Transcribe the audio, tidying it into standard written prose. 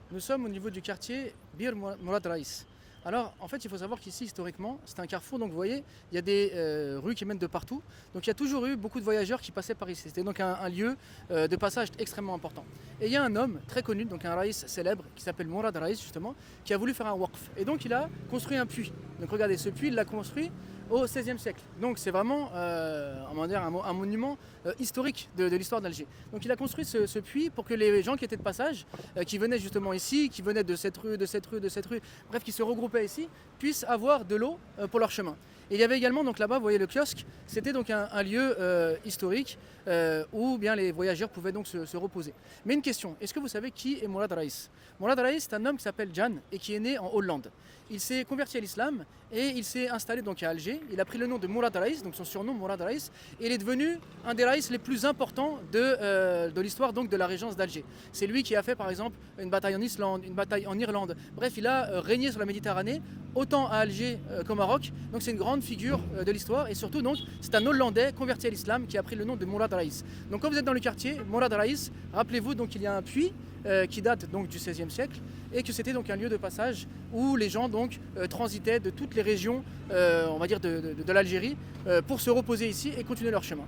Nous sommes au niveau du quartier Bir Mourad Raïs. Alors, en fait, il faut savoir qu'ici, historiquement, c'est un carrefour. Donc, vous voyez, il y a des rues qui mènent de partout. Donc, il y a toujours eu beaucoup de voyageurs qui passaient par ici. C'était donc un lieu de passage extrêmement important. Et il y a un homme très connu, donc un Raïs célèbre, qui s'appelle Mourad Raïs, justement, qui a voulu faire un waqf. Et donc, il a construit un puits. Donc, regardez, ce puits, il l'a construit au XVIe siècle. Donc, c'est vraiment un monument historique de l'histoire d'Alger. Donc, il a construit ce puits pour que les gens qui étaient de passage, qui venaient justement ici, qui venaient de cette rue, de cette rue, de cette rue, bref, qui se regroupaient ici, puissent avoir de l'eau pour leur chemin. Et il y avait également donc là-bas, vous voyez le kiosque, c'était donc un lieu historique où bien les voyageurs pouvaient donc se reposer. Mais une question, est-ce que vous savez qui est Mourad Raïs? Mourad Raïs, c'est un homme qui s'appelle Jan et qui est né en Hollande. Il s'est converti à l'islam et il s'est installé donc à Alger. Il a pris le nom de Mourad Raïs, donc son surnom Mourad Raïs, et il est devenu un des Raïs les plus importants de l'histoire donc de la régence d'Alger. C'est lui qui a fait par exemple une bataille en Islande, une bataille en Irlande. Bref, il a régné sur la Méditerranée, autant à Alger qu'au Maroc. Donc c'est une grande figure de l'histoire et surtout donc c'est un Hollandais converti à l'islam qui a pris le nom de Mourad Raïs. Donc quand vous êtes dans le quartier Mourad Raïs, rappelez-vous donc qu'il y a un puits qui date donc du XVIe siècle et que c'était donc un lieu de passage où les gens donc transitaient de toutes les régions, on va dire de l'Algérie, pour se reposer ici et continuer leur chemin.